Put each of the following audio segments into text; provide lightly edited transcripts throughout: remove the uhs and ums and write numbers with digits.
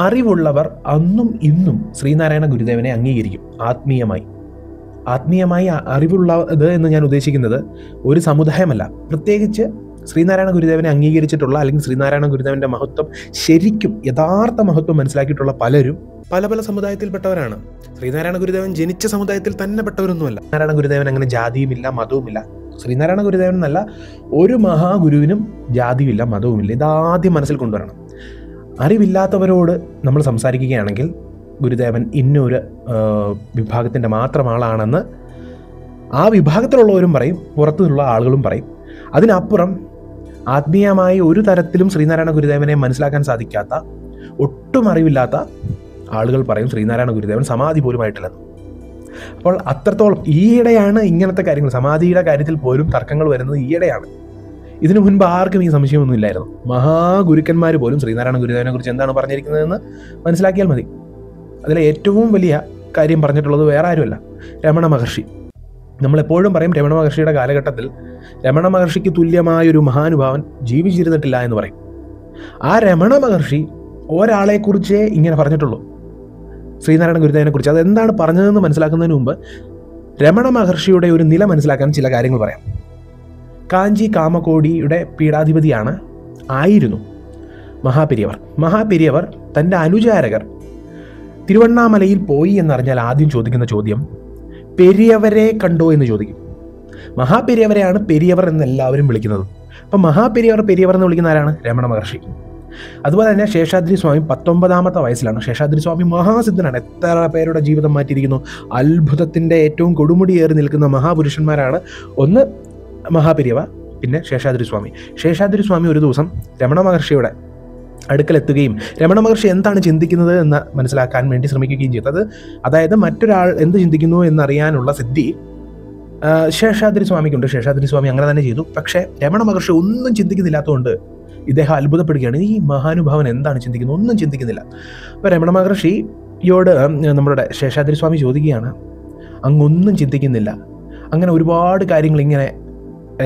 അറിവുള്ളവർ അന്നും ഇന്നും ശ്രീനാരായണ ഗുരുദേവനെ അംഗീകരിക്കും. ആത്മീയമായി അറിവുള്ളത് എന്ന് ഞാൻ ഉദ്ദേശിക്കുന്നത് ഒരു സമുദായമല്ല. പ്രത്യേകിച്ച് ശ്രീനാരായണ ഗുരുദേവനെ അംഗീകരിച്ചിട്ടുള്ള, അല്ലെങ്കിൽ ശ്രീനാരായണ ഗുരുദേവന്റെ മഹത്വം ശരിക്കും യഥാർത്ഥ മഹത്വം മനസ്സിലാക്കിയിട്ടുള്ള പലരും പല സമുദായത്തിൽപ്പെട്ടവരാണ്. ശ്രീനാരായണ ഗുരുദേവൻ ജനിച്ച സമുദായത്തിൽ തന്നെ പെട്ടവരൊന്നുമല്ല. നാരായണ ഗുരുദേവൻ അങ്ങനെ ജാതിയുമില്ല, മതവുമില്ല. ശ്രീനാരായണ ഗുരുദേവൻ എന്നല്ല, ഒരു മഹാഗുരുവിനും ജാതിയുമില്ല, മതവുമില്ല. ഇതാദ്യം മനസ്സിൽ കൊണ്ടുവരണം. അറിവില്ലാത്തവരോട് നമ്മൾ സംസാരിക്കുകയാണെങ്കിൽ ഗുരുദേവൻ ഇന്നൊരു വിഭാഗത്തിൻ്റെ മാത്രം ആളാണെന്ന് ആ വിഭാഗത്തിലുള്ളവരും പറയും, പുറത്തുനിന്നുള്ള ആളുകളും പറയും. അതിനപ്പുറം ആത്മീയമായി ഒരു തരത്തിലും ശ്രീനാരായണ ഗുരുദേവനെ മനസ്സിലാക്കാൻ സാധിക്കാത്ത, ഒട്ടും അറിവില്ലാത്ത ആളുകൾ പറയും ശ്രീനാരായണ ഗുരുദേവൻ സമാധി പോലും ആയിട്ടില്ലെന്ന്. അപ്പോൾ അത്രത്തോളം ഈയിടെയാണ് ഇങ്ങനത്തെ കാര്യങ്ങൾ, സമാധിയുടെ കാര്യത്തിൽ പോലും തർക്കങ്ങൾ വരുന്നത് ഈയിടെയാണ്. ഇതിനു മുൻപ് ആർക്കും ഈ സംശയമൊന്നും ഇല്ലായിരുന്നു. മഹാഗുരുക്കന്മാർ പോലും ശ്രീനാരായണ ഗുരുദേവനെ കുറിച്ച് എന്താണ് പറഞ്ഞിരിക്കുന്നതെന്ന് മനസ്സിലാക്കിയാൽ മതി. അതിലെ ഏറ്റവും വലിയ കാര്യം പറഞ്ഞിട്ടുള്ളത് വേറെ ആരുമല്ല, രമണ മഹർഷി. നമ്മളെപ്പോഴും പറയും രമണ മഹർഷിയുടെ കാലഘട്ടത്തിൽ രമണ മഹർഷിക്ക് തുല്യമായൊരു മഹാനുഭാവൻ ജീവിച്ചിരുന്നിട്ടില്ല എന്ന് പറയും. ആ രമണ മഹർഷി ഒരാളെക്കുറിച്ചേ ഇങ്ങനെ പറഞ്ഞിട്ടുള്ളൂ, ശ്രീനാരായണ ഗുരുദേവനെ കുറിച്ച്. അതെന്താണ് പറഞ്ഞതെന്ന് മനസ്സിലാക്കുന്നതിന് മുമ്പ് രമണ മഹർഷിയുടെ ഒരു നില മനസ്സിലാക്കാൻ ചില കാര്യങ്ങൾ പറയാം. കാഞ്ചി കാമകോടിയുടെ ആയിരുന്നു മഹാപെരിയവർ. തൻ്റെ അനുചാരകർ തിരുവണ്ണാമലയിൽ പോയി എന്നറിഞ്ഞാൽ ആദ്യം ചോദിക്കുന്ന ചോദ്യം പെരിയവരെ കണ്ടോ എന്ന് ചോദിക്കും. മഹാപെരിയവരെയാണ് പെരിയവർ എന്ന് എല്ലാവരും വിളിക്കുന്നത്. അപ്പം പെരിയവർ എന്ന് വിളിക്കുന്ന ആരാണ്? രമണ മഹർഷി. അതുപോലെ തന്നെ ശേഷാദ്രി സ്വാമി 19ാമത്തെ വയസ്സിലാണ്. ശേഷാദ്രി സ്വാമി മഹാസിദ്ധനാണ്. എത്ര പേരുടെ ജീവിതം മാറ്റിയിരിക്കുന്നു. അത്ഭുതത്തിൻ്റെ ഏറ്റവും കൊടുമുടിയേറി നിൽക്കുന്ന മഹാപുരുഷന്മാരാണ്. ഒന്ന് മഹാപെരിയവ, പിന്നെ ശേഷാദ്രി സ്വാമി. ശേഷാദ്രി സ്വാമി ഒരു ദിവസം രമണ മഹർഷിയുടെ അടുക്കലെത്തുകയും രമണ മഹർഷി എന്താണ് ചിന്തിക്കുന്നത് എന്ന് മനസ്സിലാക്കാൻ വേണ്ടി ശ്രമിക്കുകയും ചെയ്തത്. അതായത് മറ്റൊരാൾ എന്ത് ചിന്തിക്കുന്നു എന്നറിയാനുള്ള സിദ്ധി ശേഷാദ്രി സ്വാമിക്കുണ്ട്. ശേഷാദ്രി സ്വാമി അങ്ങനെ തന്നെ ചെയ്തു. പക്ഷേ രമണ മഹർഷി ഒന്നും ചിന്തിക്കുന്നില്ലാത്തതുകൊണ്ട് ഇദ്ദേഹം അത്ഭുതപ്പെടുകയാണ്. ഈ മഹാനുഭാവൻ എന്താണ് ചിന്തിക്കുന്നത്? ഒന്നും ചിന്തിക്കുന്നില്ല. അപ്പോൾ രമണ മഹർഷിയോട് നമ്മളുടെ ശേഷാദ്രി സ്വാമി ചോദിക്കുകയാണ്, അങ്ങൊന്നും ചിന്തിക്കുന്നില്ല? അങ്ങനെ ഒരുപാട് കാര്യങ്ങൾ ഇങ്ങനെ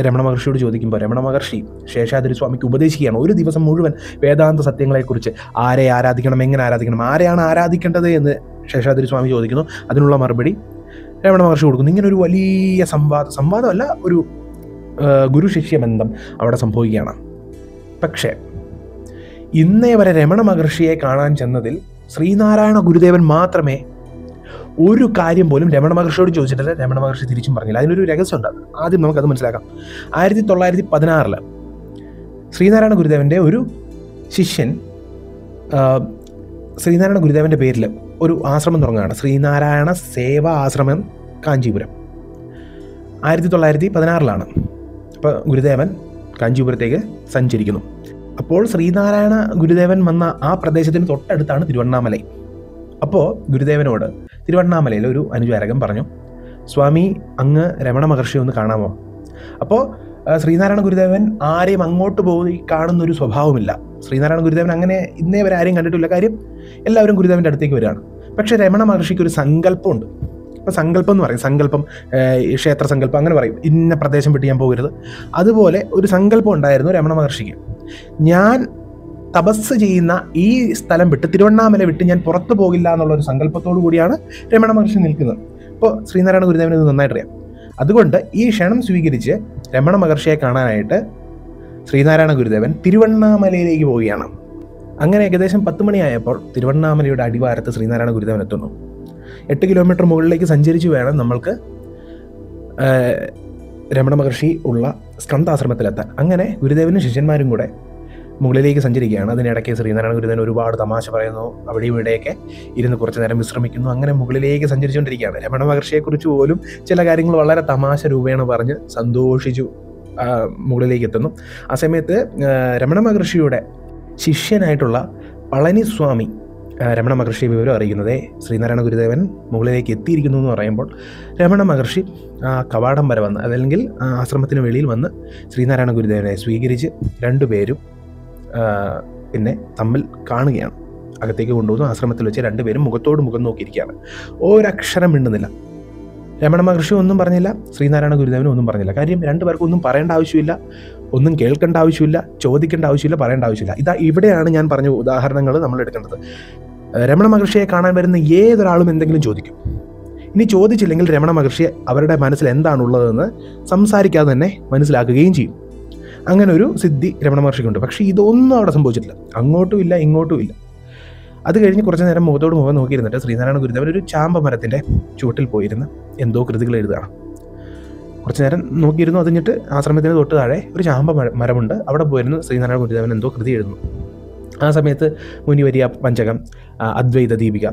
രമണ മഹർഷിയോട് ചോദിക്കുമ്പോൾ രമണ മഹർഷി ശേഷാദ്രി സ്വാമിക്ക് ഉപദേശിക്കുകയാണ് ഒരു ദിവസം മുഴുവൻ വേദാന്ത സത്യങ്ങളെക്കുറിച്ച്. ആരെ ആരാധിക്കണം, എങ്ങനെ ആരാധിക്കണം, ആരെയാണ് ആരാധിക്കേണ്ടത് എന്ന് ശേഷാദ്രി സ്വാമി ചോദിക്കുന്നു. അതിനുള്ള മറുപടി രമണ മഹർഷി കൊടുക്കുന്നു. ഇങ്ങനെ ഒരു വലിയ സംവാദമല്ല, ഒരു ഗുരു ശിഷ്യ ബന്ധം അവിടെ സംഭവിക്കുകയാണ്. പക്ഷേ ഇന്നേ വരെ രമണ മഹർഷിയെ കാണാൻ ചെന്നതിൽ ശ്രീനാരായണ ഗുരുദേവൻ മാത്രമേ ഒരു കാര്യം പോലും രമണ മഹർഷിയോട് ചോദിച്ചിട്ടില്ല. രമണ മഹർഷി തിരിച്ചും പറഞ്ഞില്ല. അതിനൊരു രഹസ്യമുണ്ട്. ആദ്യം നമുക്കത് മനസ്സിലാക്കാം. 1916 ശ്രീനാരായണ ഗുരുദേവൻ്റെ ഒരു ശിഷ്യൻ ശ്രീനാരായണ ഗുരുദേവൻ്റെ പേരിൽ ഒരു ആശ്രമം തുടങ്ങുകയാണ്. ശ്രീനാരായണ സേവാ ആശ്രമം, കാഞ്ചീപുരം. 1916 അപ്പോൾ ഗുരുദേവൻ കാഞ്ചീപുരത്തേക്ക് സഞ്ചരിക്കുന്നു. അപ്പോൾ ശ്രീനാരായണ ഗുരുദേവൻ വന്ന ആ പ്രദേശത്തിന് തൊട്ടടുത്താണ് തിരുവണ്ണാമലൈ. അപ്പോൾ ഗുരുദേവനോട് തിരുവണ്ണാമലയിൽ ഒരു അനുചാരകൻ പറഞ്ഞു, സ്വാമി അങ്ങ് രമണ മഹർഷി ഒന്ന് കാണാമോ? അപ്പോൾ ശ്രീനാരായണ ഗുരുദേവൻ ആരെയും അങ്ങോട്ട് പോയി കാണുന്നൊരു സ്വഭാവമില്ല. ശ്രീനാരായണ ഗുരുദേവൻ അങ്ങനെ ഇന്നേ വരെ ആരെയും കണ്ടിട്ടില്ല. കാര്യം എല്ലാവരും ഗുരുദേവൻ്റെ അടുത്തേക്ക് വരികയാണ്. പക്ഷേ രമണ മഹർഷിക്ക് ഒരു സങ്കല്പമുണ്ട്. ഇപ്പോൾ സങ്കല്പം എന്ന് പറയും, സങ്കല്പം ക്ഷേത്ര സങ്കല്പം അങ്ങനെ പറയും, ഇന്ന പ്രദേശം വിട്ട് ഞാൻ പോകരുത്. അതുപോലെ ഒരു സങ്കല്പം ഉണ്ടായിരുന്നു രമണ മഹർഷിക്ക്. ഞാൻ തപസ് ചെയ്യുന്ന ഈ സ്ഥലം വിട്ട്, തിരുവണ്ണാമല വിട്ട് ഞാൻ പുറത്തു പോകില്ല എന്നുള്ളൊരു സങ്കല്പത്തോടു കൂടിയാണ് രമണ മഹർഷി നിൽക്കുന്നത്. ഇപ്പോൾ ശ്രീനാരായണ ഗുരുദേവന് ഇത് നന്നായിട്ടറിയാം. അതുകൊണ്ട് ഈ ക്ഷണം സ്വീകരിച്ച് രമണ മഹർഷിയെ കാണാനായിട്ട് ശ്രീനാരായണ ഗുരുദേവൻ തിരുവണ്ണാമലയിലേക്ക് പോവുകയാണ്. അങ്ങനെ ഏകദേശം 10 മണിയായപ്പോൾ തിരുവണ്ണാമലയുടെ അടിവാരത്ത് ശ്രീനാരായണ ഗുരുദേവൻ എത്തുന്നു. 8 കിലോമീറ്റർ മുകളിലേക്ക് സഞ്ചരിച്ച് വേണം നമ്മൾക്ക് രമണ മഹർഷി ഉള്ള സ്കന്ധാശ്രമത്തിലെത്താൻ. അങ്ങനെ ഗുരുദേവനും ശിഷ്യന്മാരും കൂടെ മുകളിലേക്ക് സഞ്ചരിക്കുകയാണ്. അതിനിടയ്ക്ക് ശ്രീനാരായണ ഗുരുദേവൻ ഒരുപാട് തമാശ പറയുന്നു, അവിടെ ഇവിടെയൊക്കെ ഇരുന്ന് കുറച്ച് നേരം വിശ്രമിക്കുന്നു. അങ്ങനെ മുകളിലേക്ക് സഞ്ചരിച്ചുകൊണ്ടിരിക്കുകയാണ്. രമണ മഹർഷിയെക്കുറിച്ച് പോലും ചില കാര്യങ്ങൾ വളരെ തമാശ രൂപേണ പറഞ്ഞ് സന്തോഷിച്ചു മുകളിലേക്ക് എത്തുന്നു. ആ സമയത്ത് രമണ മഹർഷിയുടെ ശിഷ്യനായിട്ടുള്ള പളനിസ്വാമി രമണ മഹർഷിയെ വിവരം അറിയിക്കുന്നത് ശ്രീനാരായണ ഗുരുദേവൻ മുകളിലേക്ക് എത്തിയിരിക്കുന്നു എന്ന് പറയുമ്പോൾ രമണ മഹർഷി കവാടം വരെ വന്ന്, അതല്ലെങ്കിൽ ആശ്രമത്തിന് വെളിയിൽ വന്ന് ശ്രീനാരായണ ഗുരുദേവനെ സ്വീകരിച്ച് രണ്ടുപേരും പിന്നെ തമ്മിൽ കാണുകയാണ്. അകത്തേക്ക് കൊണ്ടുപോകുന്നു. ആശ്രമത്തിൽ വെച്ച് രണ്ടുപേരും മുഖത്തോട് മുഖം നോക്കിയിരിക്കുകയാണ്. ഒരക്ഷരം മിണ്ടുന്നില്ല. രമണ മഹർഷി ഒന്നും പറഞ്ഞില്ല, ശ്രീനാരായണ ഗുരുദേവനും ഒന്നും പറഞ്ഞില്ല. കാര്യം രണ്ടുപേർക്കും ഒന്നും പറയേണ്ട ആവശ്യമില്ല, ഒന്നും കേൾക്കേണ്ട ആവശ്യമില്ല, ചോദിക്കേണ്ട ആവശ്യമില്ല, പറയേണ്ട ആവശ്യമില്ല. ഇവിടെയാണ് ഞാൻ പറഞ്ഞ ഉദാഹരണങ്ങൾ നമ്മൾ എടുക്കേണ്ടത്. രമണ മഹർഷിയെ കാണാൻ വരുന്ന ഏതൊരാളും എന്തെങ്കിലും ചോദിക്കും. ഇനി ചോദിച്ചില്ലെങ്കിൽ രമണ മഹർഷി അവരുടെ മനസ്സിൽ എന്താണുള്ളതെന്ന് സംസാരിക്കാതെ തന്നെ മനസ്സിലാക്കുകയും ചെയ്യും. അങ്ങനെ ഒരു സിദ്ധി രമണ മഹർഷിക്കുണ്ട്. പക്ഷേ ഇതൊന്നും അവിടെ സംഭവിച്ചിട്ടില്ല, അങ്ങോട്ടും ഇല്ല ഇങ്ങോട്ടും ഇല്ല. അത് കഴിഞ്ഞ് കുറച്ച് നേരം മുഖത്തോട് മുഖം നോക്കിയിരുന്നിട്ട് ശ്രീനാരായണ ഗുരുദേവൻ ഒരു ചാമ്പ മരത്തിൻ്റെ ചുവട്ടിൽ പോയിരുന്ന് എന്തോ കൃതികൾ എഴുതുകയാണ്. കുറച്ച് നേരം നോക്കിയിരുന്നു. അത് കഴിഞ്ഞിട്ട് ആശ്രമത്തിന് തൊട്ട് താഴെ ഒരു ചാമ്പ മരമുണ്ട്, അവിടെ പോയിരുന്നു ശ്രീനാരായണ ഗുരുദേവൻ എന്തോ കൃതി എഴുതുന്നു. ആ സമയത്ത് മുനിവരിയ പഞ്ചകം, അദ്വൈത ദീപിക,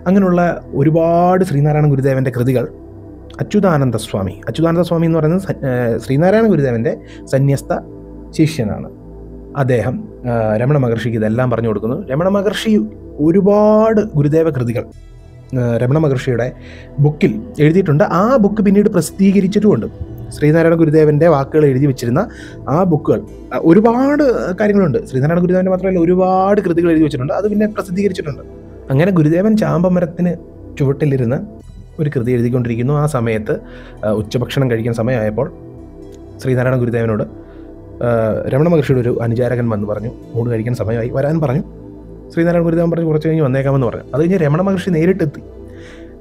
അങ്ങനെയുള്ള ഒരുപാട് ശ്രീനാരായണ ഗുരുദേവൻ്റെ കൃതികൾ അച്യുതാനന്ദ സ്വാമി എന്ന് പറയുന്നത് ശ്രീനാരായണ ഗുരുദേവൻ്റെ സന്യസ്ത ശിഷ്യനാണ്. അദ്ദേഹം രമണ മഹർഷിക്ക് ഇതെല്ലാം പറഞ്ഞു കൊടുക്കുന്നു. രമണ മഹർഷി ഒരുപാട് ഗുരുദേവ കൃതികൾ രമണ മഹർഷിയുടെ ബുക്കിൽ എഴുതിയിട്ടുണ്ട്. ആ ബുക്ക് പിന്നീട് പ്രസിദ്ധീകരിച്ചിട്ടുമുണ്ട്. ശ്രീനാരായണ ഗുരുദേവൻ്റെ വാക്കുകൾ എഴുതി വെച്ചിരുന്ന ആ ബുക്കുകൾ ഒരുപാട് കാര്യങ്ങളുണ്ട്. ശ്രീനാരായണ ഗുരുദേവൻ്റെ മാത്രമല്ല, ഒരുപാട് കൃതികൾ എഴുതി വെച്ചിട്ടുണ്ട്. അത് പിന്നെ പ്രസിദ്ധീകരിച്ചിട്ടുണ്ട്. അങ്ങനെ ഗുരുദേവൻ ചാമ്പമരത്തിന് ചുവട്ടിലിരുന്ന് ഒരു കൃതി എഴുതിക്കൊണ്ടിരിക്കുന്നു. ആ സമയത്ത് ഉച്ചഭക്ഷണം കഴിക്കാൻ സമയമായപ്പോൾ ശ്രീനാരായണ ഗുരുദേവനോട് രമണ മഹർഷിയുടെ ഒരു അനുചാരകൻ വന്ന് പറഞ്ഞു, ഊണ് കഴിക്കാൻ സമയമായി, വരാൻ പറഞ്ഞു. ശ്രീനാരായണ ഗുരുദേവൻ പറഞ്ഞു കുറച്ച് കഴിഞ്ഞ് വന്നേക്കാമെന്ന് പറഞ്ഞു. അത് കഴിഞ്ഞ് രമണ മഹർഷി നേരിട്ടെത്തി.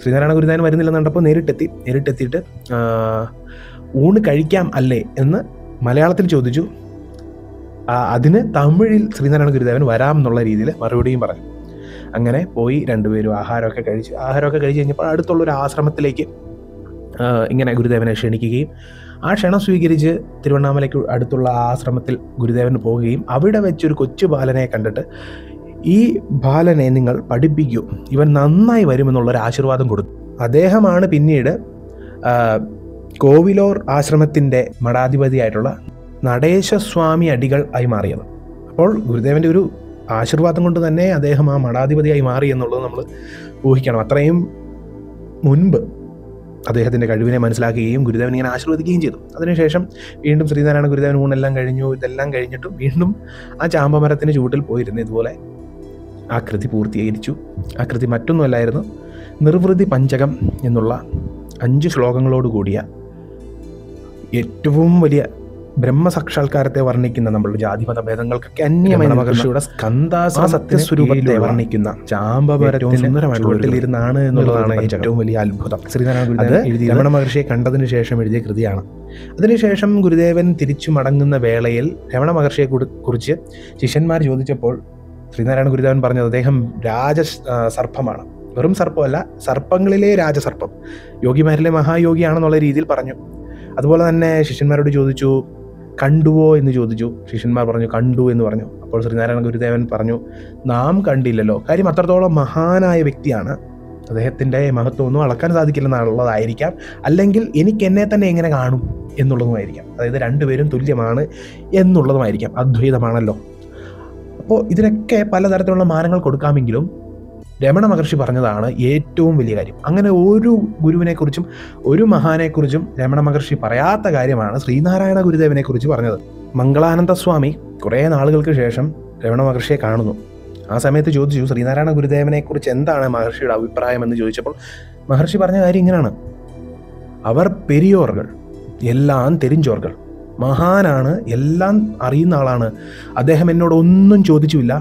ശ്രീനാരായണ ഗുരുദേവൻ വരുന്നില്ലെന്ന് കണ്ടപ്പോൾ നേരിട്ടെത്തിയിട്ട് ഊണ് കഴിക്കാം അല്ലേ എന്ന് മലയാളത്തിൽ ചോദിച്ചു. അതിന് തമിഴിൽ ശ്രീനാരായണ ഗുരുദേവൻ വരാം എന്നുള്ള രീതിയിൽ മറുപടിയും പറഞ്ഞു. അങ്ങനെ പോയി രണ്ടുപേരും ആഹാരമൊക്കെ കഴിച്ച് കഴിഞ്ഞപ്പോൾ അടുത്തുള്ളൊരു ആശ്രമത്തിലേക്ക് ഇങ്ങനെ ഗുരുദേവനെ ക്ഷണിക്കുകയും ആ ക്ഷണം സ്വീകരിച്ച് തിരുവണ്ണാമലയ്ക്ക് അടുത്തുള്ള ആശ്രമത്തിൽ ഗുരുദേവൻ പോവുകയും അവിടെ വെച്ചൊരു കൊച്ചു ബാലനെ കണ്ടിട്ട് ഈ ബാലനെ നിങ്ങൾ പഠിപ്പിക്കൂ, ഇവൻ നന്നായി വരുമെന്നുള്ളൊരു ആശീർവാദം കൊടുത്തു. അദ്ദേഹമാണ് പിന്നീട് കോവിലോർ ആശ്രമത്തിൻ്റെ മഠാധിപതിയായിട്ടുള്ള നടേശസ്വാമി അടികൾ ആയി മാറിയത്. അപ്പോൾ ഗുരുദേവൻ്റെ ഒരു ആശീർവാദം കൊണ്ട് തന്നെ അദ്ദേഹം ആ മഠാധിപതിയായി മാറി എന്നുള്ളത് നമ്മൾ ഊഹിക്കണം. അത്രയും മുൻപ് അദ്ദേഹത്തിൻ്റെ കഴിവിനെ മനസ്സിലാക്കുകയും ഗുരുദേവൻ ഇങ്ങനെ ആശീർവദിക്കുകയും ചെയ്തു. അതിനുശേഷം വീണ്ടും ശ്രീനാരായണ ഗുരുദേവൻ ഊണെല്ലാം കഴിഞ്ഞു. ഇതെല്ലാം കഴിഞ്ഞിട്ടും വീണ്ടും ആ ചാമ്പമരത്തിന് ചൂട്ടിൽ പോയിരുന്നു. ഇതുപോലെ ആ കൃതി പൂർത്തീകരിച്ചു. ആ കൃതി മറ്റൊന്നുമല്ലായിരുന്നു, നിർവൃതി പഞ്ചകം എന്നുള്ള 5 ശ്ലോകങ്ങളോട് കൂടിയ ഏറ്റവും വലിയ ബ്രഹ്മസാക്ഷാത്കാരത്തെ വർണ്ണിക്കുന്ന നമ്മളുടെ ജാതിമത ഭേദങ്ങൾക്കൊക്കെ അന്യമായ മഹർഷിയുടെ സത്യസ്വരൂപത്തെ വർണ്ണിക്കുന്ന ചാമ്പമരത്തിലിരുന്നാണ് എന്നുള്ളതാണ് ഏറ്റവും വലിയ അത്ഭുതം. ശ്രീനാരായണ ഗുരുദേവൻ രമണ മഹർഷിയെ കണ്ടതിന് ശേഷം എഴുതിയ കൃതിയാണ്. അതിനുശേഷം ഗുരുദേവൻ തിരിച്ചു മടങ്ങുന്ന വേളയിൽ രമണ മഹർഷിയെ കുറിച്ച് ശിഷ്യന്മാർ ചോദിച്ചപ്പോൾ ശ്രീനാരായണ ഗുരുദേവൻ പറഞ്ഞത് അദ്ദേഹം രാജസർപ്പമാണ്, വെറും സർപ്പമല്ല, സർപ്പങ്ങളിലെ രാജസർപ്പം, യോഗിമാരിലെ മഹായോഗിയാണെന്നുള്ള രീതിയിൽ പറഞ്ഞു. അതുപോലെ തന്നെ ശിഷ്യന്മാരോട് ചോദിച്ചു, കണ്ടുവോ എന്ന് ചോദിച്ചു. ശിഷ്യന്മാർ പറഞ്ഞു കണ്ടു എന്ന് പറഞ്ഞു. അപ്പോൾ ശ്രീനാരായണ ഗുരുദേവൻ പറഞ്ഞു, നാം കണ്ടില്ലല്ലോ. കാര്യം അത്രത്തോളം മഹാനായ വ്യക്തിയാണ്, അദ്ദേഹത്തിൻ്റെ മഹത്വമൊന്നും അളക്കാൻ സാധിക്കില്ലെന്നുള്ളതായിരിക്കാം, അല്ലെങ്കിൽ എനിക്ക് എന്നെ തന്നെ എങ്ങനെ കാണും എന്നുള്ളതുമായിരിക്കാം. അതായത് രണ്ടുപേരും തുല്യമാണ് എന്നുള്ളതുമായിരിക്കാം, അദ്വൈതമാണല്ലോ. അപ്പോൾ ഇതിനൊക്കെ പലതരത്തിലുള്ള മാനങ്ങൾ കൊടുക്കാമെങ്കിലും രമണ മഹർഷി പറഞ്ഞതാണ് ഏറ്റവും വലിയ കാര്യം. അങ്ങനെ ഒരു ഗുരുവിനെക്കുറിച്ചും ഒരു മഹാനെക്കുറിച്ചും രമണ മഹർഷി പറയാത്ത കാര്യമാണ് ശ്രീനാരായണ ഗുരുദേവനെ കുറിച്ച് പറഞ്ഞത്. മംഗളാനന്ദ സ്വാമി കുറേ നാളുകൾക്ക് ശേഷം രമണ മഹർഷിയെ കാണുന്നു. ആ സമയത്ത് ചോദിച്ചു, ശ്രീനാരായണ ഗുരുദേവനെ കുറിച്ച് എന്താണ് മഹർഷിയുടെ അഭിപ്രായം എന്ന് ചോദിച്ചപ്പോൾ മഹർഷി പറഞ്ഞ കാര്യം ഇങ്ങനെയാണ്: അവർ പെരിയോർകൾ, എല്ലാം തെരിഞ്ചോർകൾ, മഹാനാണ്, എല്ലാം അറിയുന്ന ആളാണ്. അദ്ദേഹം എന്നോട് ഒന്നും ചോദിച്ചില്ല,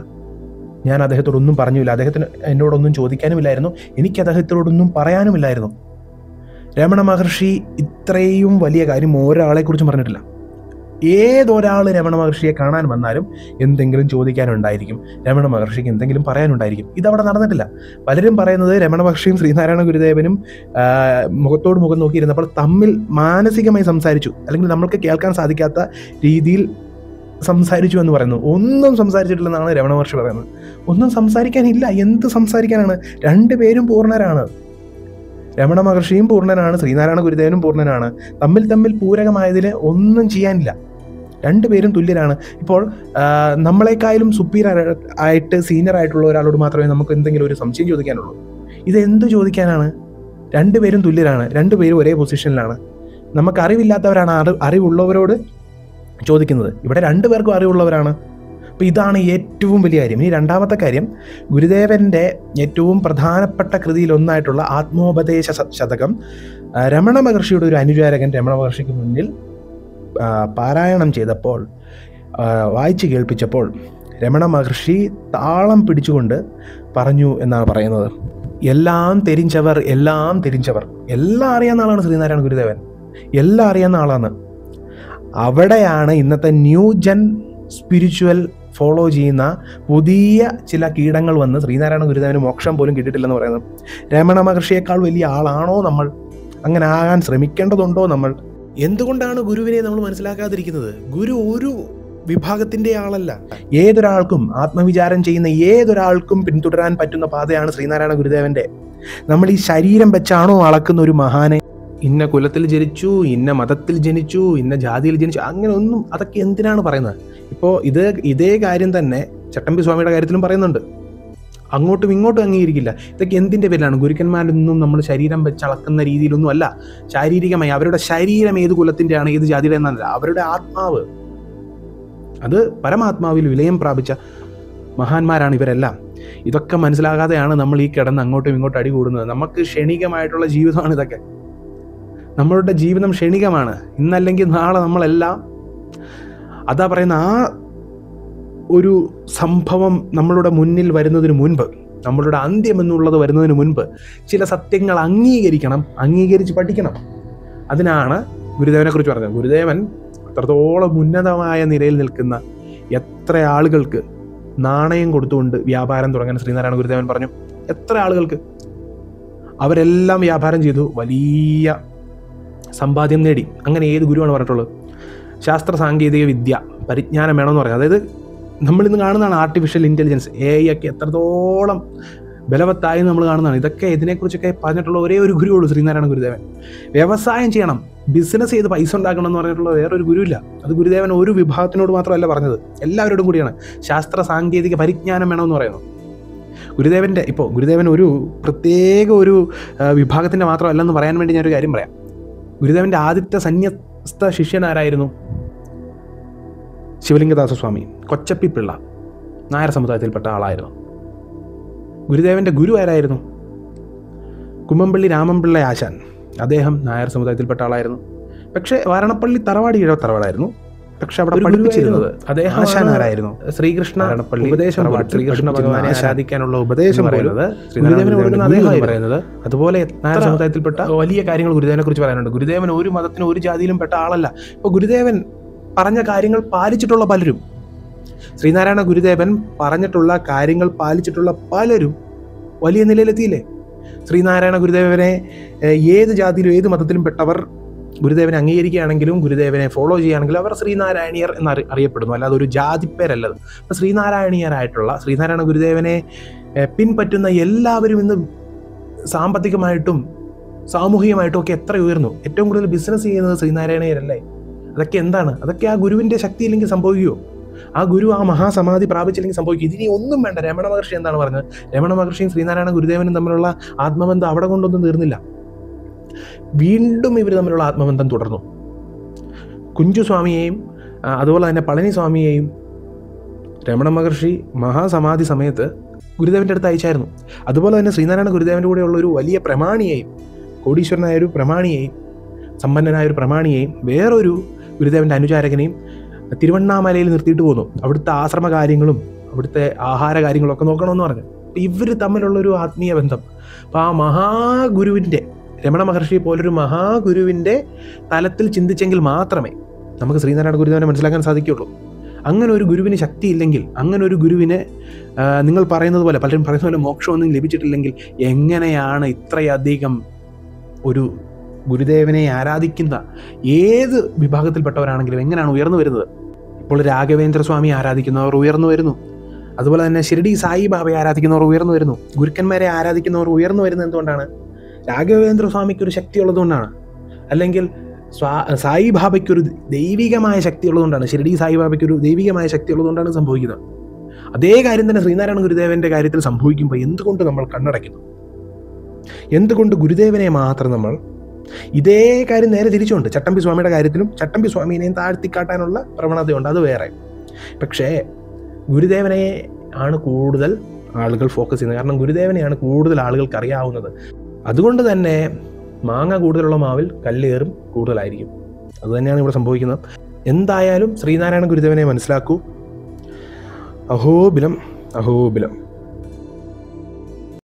ഞാൻ അദ്ദേഹത്തോടൊന്നും പറഞ്ഞില്ല, അദ്ദേഹത്തിന് എന്നോടൊന്നും ചോദിക്കാനുമില്ലായിരുന്നു, എനിക്ക് അദ്ദേഹത്തോടൊന്നും പറയാനുമില്ലായിരുന്നു. രമണ മഹർഷി ഇത്രയും വലിയ കാര്യം ഒരാളെക്കുറിച്ചും പറഞ്ഞിട്ടില്ല. ഏതൊരാൾ രമണ മഹർഷിയെ കാണാൻ വന്നാലും എന്തെങ്കിലും ചോദിക്കാനുണ്ടായിരിക്കും, രമണ മഹർഷിക്ക് എന്തെങ്കിലും പറയാനുണ്ടായിരിക്കും. ഇതവിടെ നടന്നിട്ടില്ല. പലരും പറയുന്നത് രമണ മഹർഷിയും ശ്രീനാരായണ ഗുരുദേവനും മുഖത്തോട് മുഖം നോക്കിയിരുന്നപ്പോൾ തമ്മിൽ മാനസികമായി സംസാരിച്ചു, അല്ലെങ്കിൽ നമ്മൾക്ക് കേൾക്കാൻ സാധിക്കാത്ത രീതിയിൽ സംസാരിച്ചു എന്ന് പറയുന്നു. ഒന്നും സംസാരിച്ചിട്ടില്ലെന്നാണ് രമണ മഹർഷി പറയുന്നത്. ഒന്നും സംസാരിക്കാനില്ല. എന്ത് സംസാരിക്കാനാണ്? രണ്ടുപേരും പൂർണ്ണരാണ്. രമണ മഹർഷിയും പൂർണ്ണനാണ്, ശ്രീനാരായണ ഗുരുദേവനും പൂർണ്ണനാണ്. തമ്മിൽ പൂരകമായതിൽ ഒന്നും ചെയ്യാനില്ല. രണ്ടുപേരും തുല്യരാണ്. ഇപ്പോൾ നമ്മളെക്കാളും സുപ്പീരിയർ ആയിട്ട് സീനിയർ ആയിട്ടുള്ള ഒരാളോട് മാത്രമേ നമുക്ക് എന്തെങ്കിലും ഒരു സംശയം ചോദിക്കാനുള്ളൂ. ഇതെന്ത് ചോദിക്കാനാണ്? രണ്ടുപേരും തുല്യരാണ്, രണ്ടുപേരും ഒരേ പൊസിഷനിലാണ്. നമുക്ക് അറിവില്ലാത്തവരാണ് അറിവുള്ളവരോട് ചോദിക്കുന്നത്. ഇവിടെ രണ്ടുപേർക്കും അറിവുള്ളവരാണ്. അപ്പോൾ ഇതാണ് ഏറ്റവും വലിയ കാര്യം. ഇനി രണ്ടാമത്തെ കാര്യം, ഗുരുദേവൻ്റെ ഏറ്റവും പ്രധാനപ്പെട്ട കൃതിയിലൊന്നായിട്ടുള്ള ആത്മോപദേശ ശതകം രമണ മഹർഷിയുടെ ഒരു അനുചാരകൻ രമണ മഹർഷിക്ക് മുന്നിൽ പാരായണം ചെയ്തപ്പോൾ, വായിച്ച് കേൾപ്പിച്ചപ്പോൾ രമണ മഹർഷി താളം പിടിച്ചുകൊണ്ട് പറഞ്ഞു എന്നാണ് പറയുന്നത്, എല്ലാം തെരിഞ്ചവർ, എല്ലാം തെരിഞ്ചവർ. എല്ലാം അറിയാവുന്ന ആളാണ് ശ്രീനാരായണ ഗുരുദേവൻ, എല്ലാം അറിയാവുന്ന ആളാണ്. അവിടെയാണ് ഇന്നത്തെ ന്യൂ ജൻ സ്പിരിച്വൽ ഫോളോ ചെയ്യുന്ന പുതിയ ചില കീടങ്ങൾ വന്ന് ശ്രീനാരായണ ഗുരുദേവന് മോക്ഷം പോലും കിട്ടിയിട്ടില്ലെന്ന് പറയുന്നത്. രമണ മഹർഷിയേക്കാൾ വലിയ ആളാണോ നമ്മൾ? അങ്ങനെ ആകാൻ ശ്രമിക്കേണ്ടതുണ്ടോ നമ്മൾ? എന്തുകൊണ്ടാണ് ഗുരുവിനെ നമ്മൾ മനസ്സിലാക്കാതിരിക്കുന്നത്? ഗുരു ഒരു വിഭാഗത്തിൻ്റെ ആളല്ല. ഏതൊരാൾക്കും, ആത്മവിചാരം ചെയ്യുന്ന ഏതൊരാൾക്കും പിന്തുടരാൻ പറ്റുന്ന പാതയാണ് ശ്രീനാരായണ ഗുരുദേവൻ്റെ. നമ്മൾ ഈ ശരീരം വെച്ചാണോ അളക്കുന്ന ഒരു മഹാനെ? ഇന്ന കുലത്തിൽ ജനിച്ചു, ഇന്ന മതത്തിൽ ജനിച്ചു, ഇന്ന ജാതിയിൽ ജനിച്ചു, അങ്ങനെ ഒന്നും. അതൊക്കെ എന്തിനാണ് പറയുന്നത്? ഇപ്പോൾ ഇതേ കാര്യം തന്നെ ചട്ടമ്പി സ്വാമിയുടെ കാര്യത്തിലും പറയുന്നുണ്ട്. അങ്ങോട്ടും ഇങ്ങോട്ടും അംഗീകരിക്കില്ല. ഇതൊക്കെ എന്തിൻ്റെ പേരിലാണ്? ഗുരുക്കന്മാരൊന്നും നമ്മൾ ശരീരം വെച്ച് അളക്കുന്ന രീതിയിലൊന്നും അല്ല. ശാരീരികമായി അവരുടെ ശരീരം ഏത് കുലത്തിൻ്റെയാണ്, ഏത് ജാതിയുടെ എന്നല്ല, അവരുടെ ആത്മാവ്, അത് പരമാത്മാവിൽ വിലയം പ്രാപിച്ച മഹാന്മാരാണ് ഇവരെല്ലാം. ഇതൊക്കെ മനസ്സിലാകാതെയാണ് നമ്മൾ ഈ കിടന്ന് അങ്ങോട്ടും ഇങ്ങോട്ടും അടി കൂടുന്നത്. നമുക്ക് ക്ഷണികമായിട്ടുള്ള ജീവിതമാണ് ഇതൊക്കെ. നമ്മളുടെ ജീവിതം ക്ഷണികമാണ്. ഇന്നല്ലെങ്കിൽ നാളെ നമ്മളെല്ലാം, അതാ പറയുന്ന ആ ഒരു സംഭവം നമ്മളുടെ മുന്നിൽ വരുന്നതിന് മുൻപ്, നമ്മളുടെ അന്ത്യം എന്നുള്ളത് വരുന്നതിന് മുൻപ് ചില സത്യങ്ങൾ അംഗീകരിക്കണം, അംഗീകരിച്ച് പഠിക്കണം. അതിനാണ് ഗുരുദേവനെ കുറിച്ച് പറഞ്ഞത്. ഗുരുദേവൻ അത്രത്തോളം ഉന്നതമായ നിലയിൽ നിൽക്കുന്ന എത്ര ആളുകൾക്ക് നാണയം കൊടുത്തുകൊണ്ട് വ്യാപാരം തുടങ്ങാൻ ശ്രീനാരായണ ഗുരുദേവൻ പറഞ്ഞു. എത്ര ആളുകൾക്ക്? അവരെല്ലാം വ്യാപാരം ചെയ്തു, വലിയ സമ്പാദ്യം നേടി. അങ്ങനെ ഏത് ഗുരുവാണ് പറഞ്ഞിട്ടുള്ളത്? ശാസ്ത്ര സാങ്കേതിക വിദ്യ പരിജ്ഞാനം വേണമെന്ന് പറയാം. അതായത് നമ്മളിന്ന് കാണുന്നതാണ് ആർട്ടിഫിഷ്യൽ ഇൻ്റലിജൻസ്, AI ഒക്കെ എത്രത്തോളം ബലവത്തായി നമ്മൾ കാണുന്നതാണ്. ഇതൊക്കെ ഇതിനെക്കുറിച്ചൊക്കെ പറഞ്ഞിട്ടുള്ള ഒരേ ഒരു ഗുരുവുള്ളൂ, ശ്രീനാരായണ ഗുരുദേവൻ. വ്യവസായം ചെയ്യണം, ബിസിനസ് ചെയ്ത് പൈസ ഉണ്ടാക്കണം എന്ന് പറഞ്ഞിട്ടുള്ള വേറൊരു ഗുരുവില്ല. അത് ഗുരുദേവൻ ഒരു വിഭാഗത്തിനോട് മാത്രമല്ല പറഞ്ഞത്, എല്ലാവരോടും കൂടിയാണ്. ശാസ്ത്ര സാങ്കേതിക പരിജ്ഞാനം വേണമെന്ന് പറയുന്നു ഗുരുദേവൻ്റെ. ഇപ്പോൾ ഗുരുദേവൻ ഒരു പ്രത്യേക ഒരു വിഭാഗത്തിൻ്റെ മാത്രമല്ലെന്ന് പറയാൻ വേണ്ടി ഞാനൊരു കാര്യം പറയാം. ഗുരുദേവൻ്റെ ആദ്യത്തെ സന്യസ്ത ശിഷ്യനാരായിരുന്നു? ശിവലിംഗദാസ സ്വാമി, കൊച്ചപ്പിപ്പിള്ള, നായർ സമുദായത്തിൽപ്പെട്ട ആളായിരുന്നു. ഗുരുദേവൻ്റെ ഗുരു ആരായിരുന്നു? കുമ്മമ്പള്ളി രാമൻപിള്ള ആശാൻ, അദ്ദേഹം നായർ സമുദായത്തിൽപ്പെട്ട ആളായിരുന്നു. പക്ഷേ വാരണപ്പള്ളി തറവാട് ഈഴവ തറവാടായിരുന്നു. പക്ഷെ അവിടെ പഠിപ്പിച്ചിരുന്നത് അദ്ദേഹം ആശാനാരായിരുന്നു. ശ്രീകൃഷ്ണ ഉപദേശം, ശ്രീകൃഷ്ണ ഭഗവാനെ ആരാധിക്കാനുള്ള ഉപദേശം പറയുന്നത് ഗുരുദേവന് കൊടുക്കുന്ന അദ്ദേഹം പറയുന്നത്. അതുപോലെ നായർ സമുദായത്തിൽപ്പെട്ട വലിയ കാര്യങ്ങൾ ഗുരുദേവനെ കുറിച്ച് പറയാനുണ്ട്. ഗുരുദേവൻ ഒരു മതത്തിനും ഒരു ജാതിയിലും പെട്ട ആളല്ല. ഇപ്പോൾ ഗുരുദേവൻ പറഞ്ഞ കാര്യങ്ങൾ പാലിച്ചിട്ടുള്ള പലരും, ശ്രീനാരായണ ഗുരുദേവൻ പറഞ്ഞിട്ടുള്ള കാര്യങ്ങൾ പാലിച്ചിട്ടുള്ള പലരും വലിയ നിലയിലെത്തിയില്ലേ? ശ്രീനാരായണ ഗുരുദേവനെ ഏത് ജാതിയിലും ഏത് മതത്തിലും പെട്ടവർ ഗുരുദേവനെ അംഗീകരിക്കുകയാണെങ്കിലും ഗുരുദേവനെ ഫോളോ ചെയ്യുകയാണെങ്കിലും അവർ ശ്രീനാരായണീയർ എന്ന് അറിയപ്പെടുന്നു, അല്ലാതെ ഒരു ജാതിപ്പേരല്ലത്. അപ്പോൾ ശ്രീനാരായണീയരായിട്ടുള്ള ശ്രീനാരായണ ഗുരുദേവനെ പിൻപറ്റുന്ന എല്ലാവരും ഇന്ന് സാമ്പത്തികമായിട്ടും സാമൂഹികമായിട്ടും ഒക്കെ എത്ര ഉയർന്നു. ഏറ്റവും കൂടുതൽ ബിസിനസ് ചെയ്യുന്നത് ശ്രീനാരായണീയരല്ലേ? അതൊക്കെ എന്താണ്? അതൊക്കെ ആ ഗുരുവിൻ്റെ ശക്തി ഇല്ലെങ്കിൽ സംഭവിക്കുമോ? ആ ഗുരു ആ മഹാസമാധി പ്രാപിച്ചില്ലെങ്കിൽ സംഭവിക്കും. ഇതിനി ഒന്നും വേണ്ട. രമണ മഹർഷി എന്താണ് പറഞ്ഞത്? രമണ മഹർഷിയും ശ്രീനാരായണ ഗുരുദേവനും തമ്മിലുള്ള ആത്മബന്ധം അവിടെ കൊണ്ടൊന്നും തീർന്നില്ല. വീണ്ടും ഇവർ തമ്മിലുള്ള ആത്മബന്ധം തുടർന്നു. കുഞ്ചുസ്വാമിയെയും അതുപോലെ തന്നെ പളനിസ്വാമിയെയും രമണ മഹർഷി മഹാസമാധി സമയത്ത് ഗുരുദേവൻ്റെ അടുത്ത് അയച്ചായിരുന്നു. അതുപോലെ തന്നെ ശ്രീനാരായണ ഗുരുദേവൻ്റെ കൂടെയുള്ള ഒരു വലിയ പ്രമാണിയെയും, കോടീശ്വരനായ ഒരു പ്രമാണിയെയും, സമ്പന്നനായ ഒരു പ്രമാണിയെയും, വേറൊരു ഗുരുദേവൻ്റെ അനുചാരകനെയും തിരുവണ്ണാമലയിൽ നിർത്തിയിട്ട് പോന്നു. അവിടുത്തെ ആശ്രമ കാര്യങ്ങളും അവിടുത്തെ ആഹാര കാര്യങ്ങളൊക്കെ നോക്കണമെന്ന് പറഞ്ഞു. ഇവർ തമ്മിലുള്ളൊരു ആത്മീയ ബന്ധം. അപ്പോൾ ആ മഹാഗുരുവിൻ്റെ, രമണ മഹർഷി പോലൊരു മഹാഗുരുവിൻ്റെ തലത്തിൽ ചിന്തിച്ചെങ്കിൽ മാത്രമേ നമുക്ക് ശ്രീനാരായണ ഗുരുദേവനെ മനസ്സിലാക്കാൻ സാധിക്കുകയുള്ളൂ. അങ്ങനെ ഒരു ഗുരുവിന് ശക്തിയില്ലെങ്കിൽ, അങ്ങനെ ഒരു ഗുരുവിന് നിങ്ങൾ പറയുന്നത് പോലെ, പലരും പറയുന്ന പോലെ മോക്ഷമൊന്നും ലഭിച്ചിട്ടില്ലെങ്കിൽ എങ്ങനെയാണ് ഇത്രയധികം ഒരു ഗുരുദേവനെ ആരാധിക്കുന്ന ഏത് വിഭാഗത്തിൽപ്പെട്ടവരാണെങ്കിലും എങ്ങനെയാണ് ഉയർന്നു വരുന്നത്? ഇപ്പോൾ രാഘവേന്ദ്ര സ്വാമി ആരാധിക്കുന്നവർ ഉയർന്നു വരുന്നു. അതുപോലെ തന്നെ ഷിർഡി സായിബാബയെ ആരാധിക്കുന്നവർ ഉയർന്നു വരുന്നു. ഗുരുക്കന്മാരെ ആരാധിക്കുന്നവർ ഉയർന്നു വരുന്നത് എന്തുകൊണ്ടാണ്? രാഘവേന്ദ്ര സ്വാമിക്കൊരു ശക്തി ഉള്ളതുകൊണ്ടാണ്. അല്ലെങ്കിൽ സായിബാബയ്ക്കൊരു ദൈവികമായ ശക്തി ഉള്ളതുകൊണ്ടാണ്. ഷിർഡി സായിബാബയ്ക്കൊരു ദൈവികമായ ശക്തി ഉള്ളതുകൊണ്ടാണ് സംഭവിക്കുന്നത്. അതേ കാര്യം തന്നെ ശ്രീനാരായണ ഗുരുദേവൻ്റെ കാര്യത്തിൽ സംഭവിക്കുമ്പോൾ എന്തുകൊണ്ട് നമ്മൾ കണ്ണടയ്ക്കുന്നു? എന്തുകൊണ്ട് ഗുരുദേവനെ മാത്രം നമ്മൾ? ഇതേ കാര്യം നേരെ തിരിച്ചുണ്ട്. ചട്ടമ്പി സ്വാമിയുടെ കാര്യത്തിലും ചട്ടമ്പി സ്വാമിനെയും താഴ്ത്തിക്കാട്ടാനുള്ള പ്രവണതയുണ്ട്, അത് വേറെ. പക്ഷേ ഗുരുദേവനെ ആണ് കൂടുതൽ ആളുകൾ ഫോക്കസ് ചെയ്യുന്നത്. കാരണം ഗുരുദേവനെയാണ് കൂടുതൽ ആളുകൾക്ക് അറിയാവുന്നത്. അതുകൊണ്ട് തന്നെ മാങ്ങ കൂടുതലുള്ള മാവിൽ കല്ലേറും കൂടുതലായിരിക്കും. അതുതന്നെയാണ് ഇവിടെ സംഭവിക്കുന്നത്. എന്തായാലും ശ്രീനാരായണ ഗുരുദേവനെ മനസ്സിലാക്കൂ. അഹോബിലം അഹോബിലം.